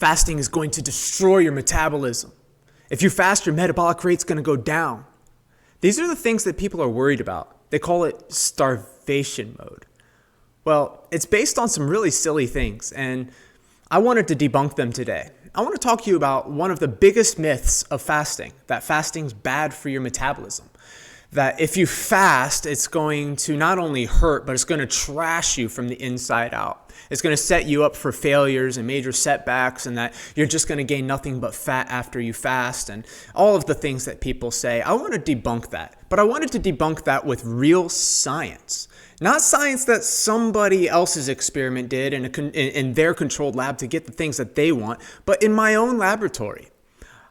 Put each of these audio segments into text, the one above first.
Fasting is going to destroy your metabolism. If you fast, your metabolic rate's going to go down. These are the things that people are worried about. They call it starvation mode. Well, it's based on some really silly things, and I wanted to debunk them today. I want to talk to you about one of the biggest myths of fasting, that fasting's bad for your metabolism. That if you fast, it's going to not only hurt, but it's going to trash you from the inside out. It's going to set you up for failures and major setbacks, and that you're just going to gain nothing but fat after you fast, and all of the things that people say. I want to debunk that, but I wanted to debunk that with real science. Not science that somebody else's experiment did in their controlled lab to get the things that they want, but in my own laboratory.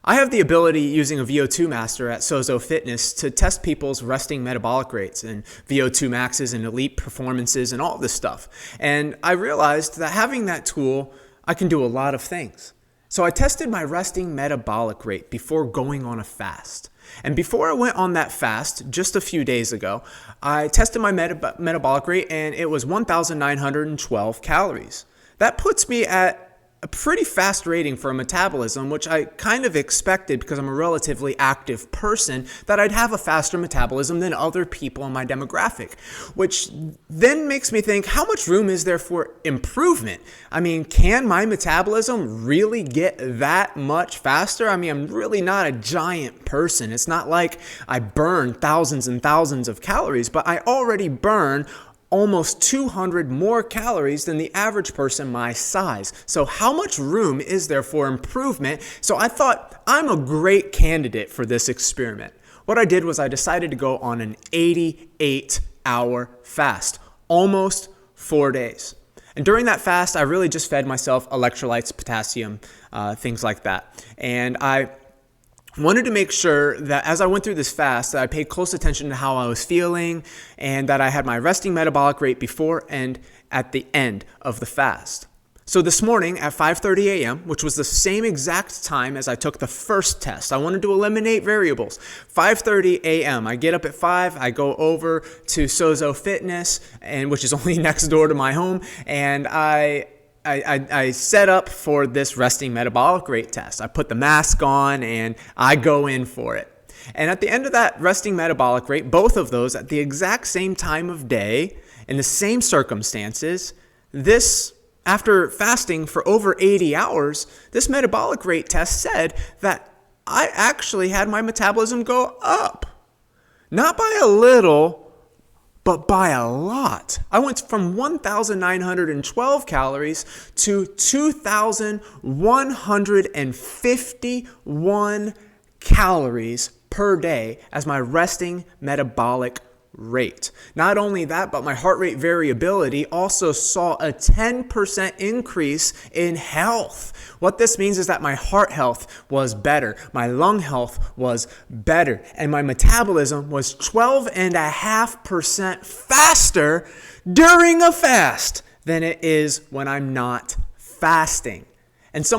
I have the ability, using a VO2 Master at Sozo Fitness, to test people's resting metabolic rates and VO2 maxes and elite performances and all this stuff. And I realized that having that tool, I can do a lot of things. So I tested my resting metabolic rate before going on a fast. And before I went on that fast, just a few days ago, I tested my metabolic rate, and it was 1,912 calories. That puts me at a pretty fast rating for a metabolism, which I kind of expected because I'm a relatively active person, that I'd have a faster metabolism than other people in my demographic, which then makes me think, how much room is there for improvement? I mean, can my metabolism really get that much faster? I mean, I'm really not a giant person. It's not like I burn thousands and thousands of calories, but I already burn almost 200 more calories than the average person my size. So how much room is there for improvement? So I thought, I'm a great candidate for this experiment. What I did was I decided to go on an 88-hour fast, almost 4 days. And during that fast, I really just fed myself electrolytes, potassium, things like that. And I wanted to make sure that as I went through this fast, that I paid close attention to how I was feeling, and that I had my resting metabolic rate before and at the end of the fast. So this morning at 5:30 a.m., which was the same exact time as I took the first test, I wanted to eliminate variables. 5:30 a.m., I get up at 5, I go over to Sozo Fitness, which is only next door to my home, and I set up for this resting metabolic rate test. I put the mask on and I go in for it. And at the end of that resting metabolic rate, both of those at the exact same time of day, in the same circumstances, after fasting for over 80 hours, this metabolic rate test said that I actually had my metabolism go up. Not by a little, but by a lot. I went from 1,912 calories to 2,151 calories per day as my resting metabolic rate. Not only that, but my heart rate variability also saw a 10% increase in health. What this means is that my heart health was better, my lung health was better, and my metabolism was 12.5% faster during a fast than it is when I'm not fasting. And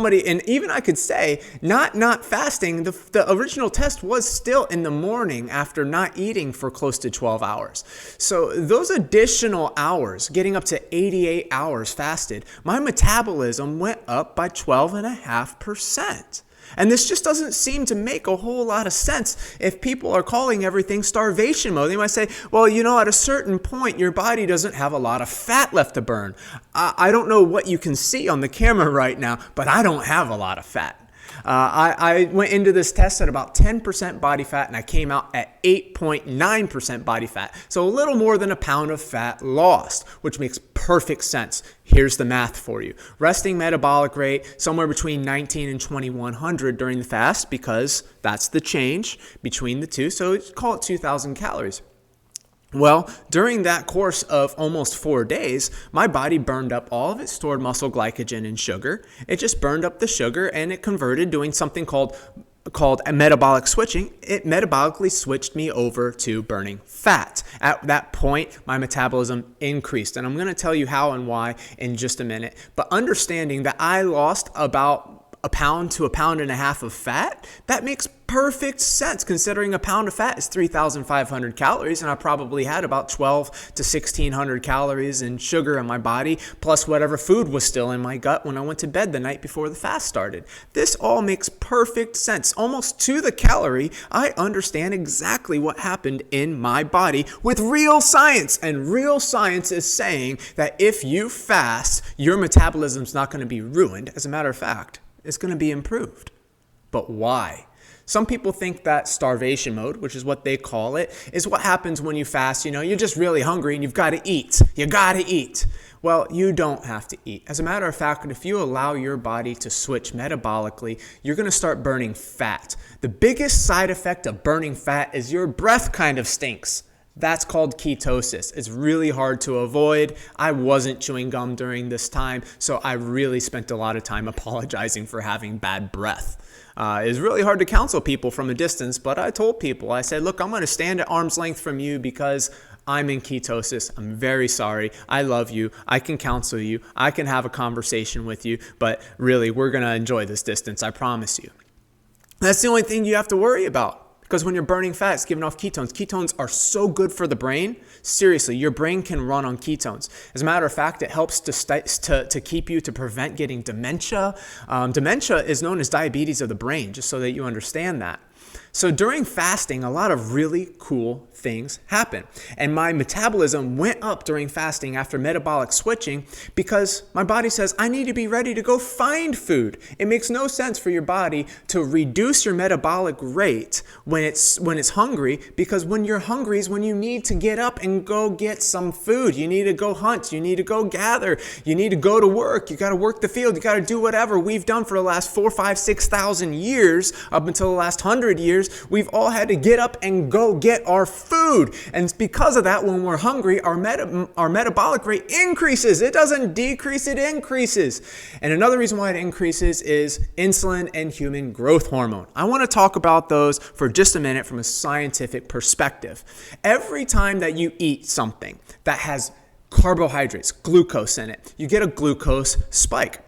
even I could say, not fasting, the original test was still in the morning after not eating for close to 12 hours. So those additional hours, getting up to 88 hours fasted, my metabolism went up by 12.5%. And this just doesn't seem to make a whole lot of sense if people are calling everything starvation mode. They might say, well, at a certain point, your body doesn't have a lot of fat left to burn. I don't know what you can see on the camera right now, but I don't have a lot of fat. I went into this test at about 10% body fat, and I came out at 8.9% body fat. So a little more than a pound of fat lost, which makes perfect sense. Here's the math for you. Resting metabolic rate, somewhere between 19 and 2100 during the fast, because that's the change between the two. So call it 2,000 calories. Well, during that course of almost 4 days, my body burned up all of its stored muscle glycogen and sugar. It just burned up the sugar, and it converted, doing something called metabolic switching. It metabolically switched me over to burning fat. At that point, my metabolism increased, and I'm going to tell you how and why in just a minute. But understanding that I lost about a pound to a pound and a half of fat? That makes perfect sense considering a pound of fat is 3,500 calories and I probably had about 12 to 1,600 calories in sugar in my body plus whatever food was still in my gut when I went to bed the night before the fast started. This all makes perfect sense. Almost to the calorie, I understand exactly what happened in my body with real science. And real science is saying that if you fast, your metabolism's not going to be ruined. As a matter of fact, it's going to be improved. But why? Some people think that starvation mode, which is what they call it, is what happens when you fast. You're just really hungry and you've got to eat. You got to eat. Well, you don't have to eat. As a matter of fact, if you allow your body to switch metabolically, you're going to start burning fat. The biggest side effect of burning fat is your breath kind of stinks. That's called ketosis. It's really hard to avoid. I wasn't chewing gum during this time, so I really spent a lot of time apologizing for having bad breath. It's really hard to counsel people from a distance, but I told people, I said, look, I'm going to stand at arm's length from you because I'm in ketosis. I'm very sorry. I love you. I can counsel you. I can have a conversation with you, but really, we're going to enjoy this distance. I promise you. That's the only thing you have to worry about. Because when you're burning fat, it's giving off ketones. Ketones are so good for the brain. Seriously, your brain can run on ketones. As a matter of fact, it helps to keep you, to prevent getting dementia. Dementia is known as diabetes of the brain, just so that you understand that. So during fasting, a lot of really cool things happen. And my metabolism went up during fasting after metabolic switching because my body says, I need to be ready to go find food. It makes no sense for your body to reduce your metabolic rate when it's hungry, because when you're hungry is when you need to get up and go get some food. You need to go hunt. You need to go gather. You need to go to work. You got to work the field. You got to do whatever we've done for the last 4, 5, 6,000 years up until the last 100 years. We've all had to get up and go get our food. And because of that, when we're hungry, our metabolic rate increases. It doesn't decrease, it increases. And another reason why it increases is insulin and human growth hormone. I want to talk about those for just a minute from a scientific perspective. Every time that you eat something that has carbohydrates, glucose in it, you get a glucose spike.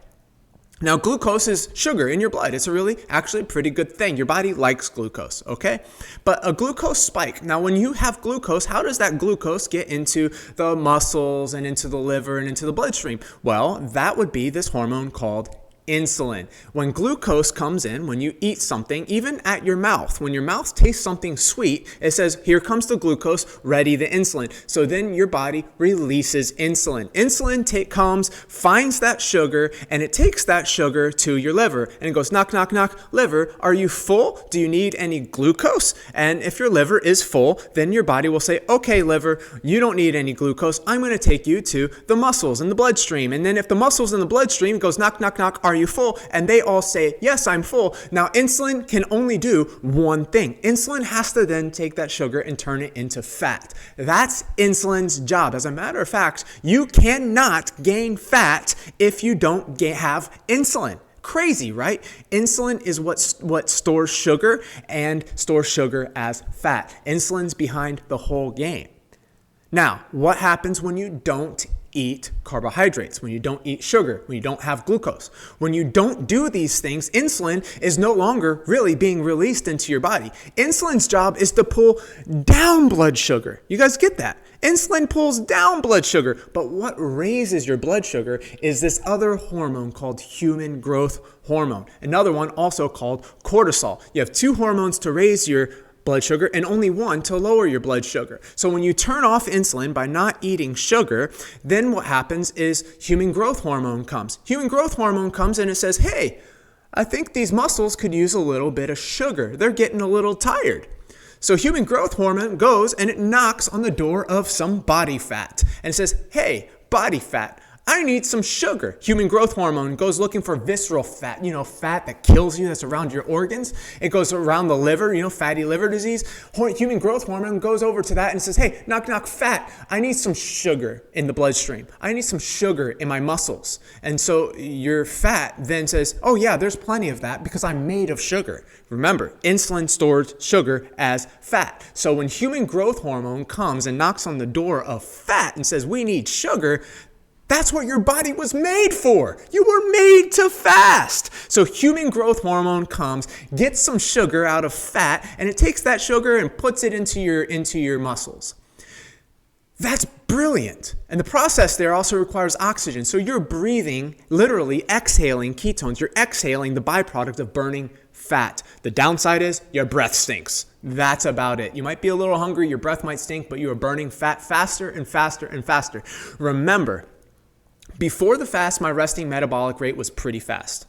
Now, glucose is sugar in your blood. It's actually a pretty good thing. Your body likes glucose, okay? But a glucose spike. Now, when you have glucose, how does that glucose get into the muscles and into the liver and into the bloodstream? Well, that would be this hormone called insulin. When glucose comes in, when you eat something, even at your mouth, when your mouth tastes something sweet, it says, here comes the glucose, ready the insulin. So then your body releases insulin. Insulin comes, finds that sugar, and it takes that sugar to your liver. And it goes, knock, knock, knock, liver, are you full? Do you need any glucose? And if your liver is full, then your body will say, okay, liver, you don't need any glucose. I'm going to take you to the muscles and the bloodstream. And then if the muscles in the bloodstream goes, knock, knock, knock, are you full? And they all say, yes, I'm full. Now, insulin can only do one thing. Insulin has to then take that sugar and turn it into fat. That's insulin's job. As a matter of fact, you cannot gain fat if you don't have insulin. Crazy, right? Insulin is what stores sugar and stores sugar as fat. Insulin's behind the whole game. Now, what happens when you don't eat carbohydrates, when you don't eat sugar, when you don't have glucose? When you don't do these things, insulin is no longer really being released into your body. Insulin's job is to pull down blood sugar. You guys get that? Insulin pulls down blood sugar, but what raises your blood sugar is this other hormone called human growth hormone. Another one also called cortisol. You have two hormones to raise your blood sugar and only one to lower your blood sugar. So when you turn off insulin by not eating sugar, then what happens is human growth hormone comes. Human growth hormone comes and it says, hey, I think these muscles could use a little bit of sugar. They're getting a little tired. So human growth hormone goes and it knocks on the door of some body fat and it says, hey, body fat, I need some sugar. Human growth hormone goes looking for visceral fat, fat that kills you, that's around your organs. It goes around the liver, fatty liver disease. Human growth hormone goes over to that and says, hey, knock, knock, fat. I need some sugar in the bloodstream. I need some sugar in my muscles. And so your fat then says, oh yeah, there's plenty of that because I'm made of sugar. Remember, insulin stores sugar as fat. So when human growth hormone comes and knocks on the door of fat and says, we need sugar, That's what your body was made for. You were made to fast. So human growth hormone comes, gets some sugar out of fat, and it takes that sugar and puts it into your muscles. That's brilliant. And the process there also requires oxygen. So you're breathing, literally exhaling ketones. You're exhaling the byproduct of burning fat. The downside is your breath stinks. That's about it. You might be a little hungry, your breath might stink, but you are burning fat faster and faster and faster. Remember, before the fast, my resting metabolic rate was pretty fast,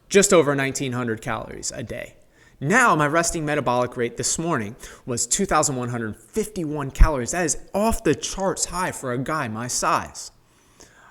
just over 1,900 calories a day. Now, my resting metabolic rate this morning was 2,151 calories. That is off the charts high for a guy my size.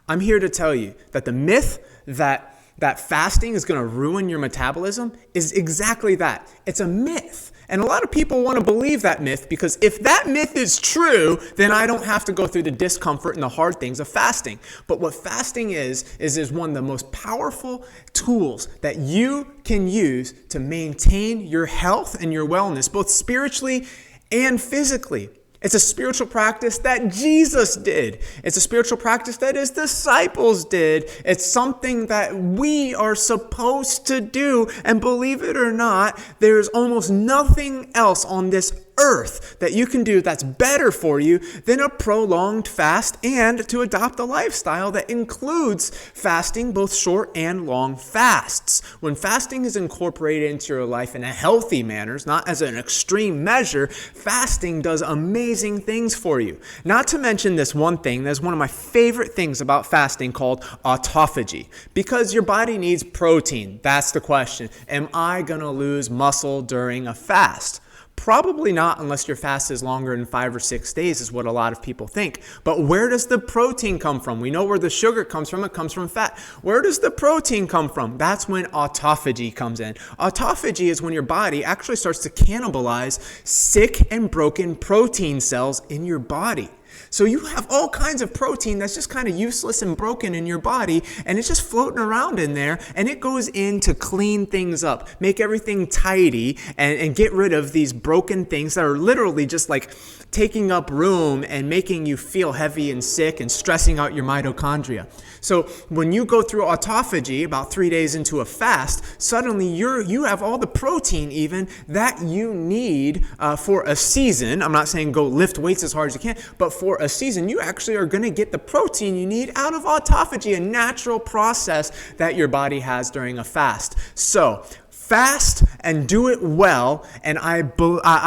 I'm here to tell you that the myth that fasting is going to ruin your metabolism is exactly that. It's a myth. And a lot of people want to believe that myth because if that myth is true, then I don't have to go through the discomfort and the hard things of fasting. But what fasting is one of the most powerful tools that you can use to maintain your health and your wellness, both spiritually and physically. It's a spiritual practice that Jesus did. It's a spiritual practice that his disciples did. It's something that we are supposed to do. And believe it or not, there's almost nothing else on this earth that you can do that's better for you than a prolonged fast and to adopt a lifestyle that includes fasting, both short and long fasts. When fasting is incorporated into your life in a healthy manner, not as an extreme measure, fasting does amazing things for you. Not to mention this one thing that's one of my favorite things about fasting called autophagy, because your body needs protein. That's the question. Am I going to lose muscle during a fast? Probably not unless your fast is longer than 5 or 6 days is what a lot of people think. But where does the protein come from? We know where the sugar comes from. It comes from fat. Where does the protein come from? That's when autophagy comes in. Autophagy is when your body actually starts to cannibalize sick and broken protein cells in your body. So you have all kinds of protein that's just kind of useless and broken in your body, and it's just floating around in there, and it goes in to clean things up, make everything tidy, and get rid of these broken things that are literally just like taking up room and making you feel heavy and sick and stressing out your mitochondria. So when you go through autophagy, about 3 days into a fast, suddenly you have all the protein even that you need for a season. I'm not saying go lift weights as hard as you can, but for a season, you actually are going to get the protein you need out of autophagy, a natural process that your body has during a fast. So fast and do it well, and I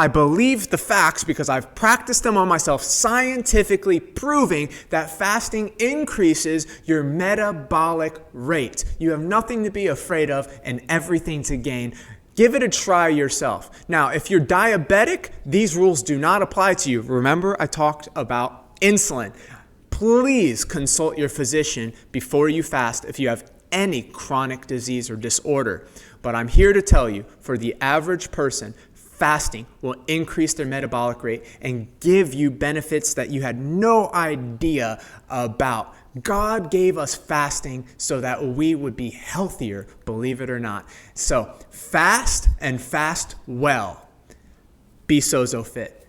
believe the facts because I've practiced them on myself, scientifically proving that fasting increases your metabolic rate. You have nothing to be afraid of and everything to gain. Give it a try yourself. Now, if you're diabetic, these rules do not apply to you. Remember, I talked about insulin. Please consult your physician before you fast if you have any chronic disease or disorder. But I'm here to tell you, for the average person, fasting will increase their metabolic rate and give you benefits that you had no idea about. God gave us fasting so that we would be healthier, believe it or not. So fast and fast well. Be Sozo Fit.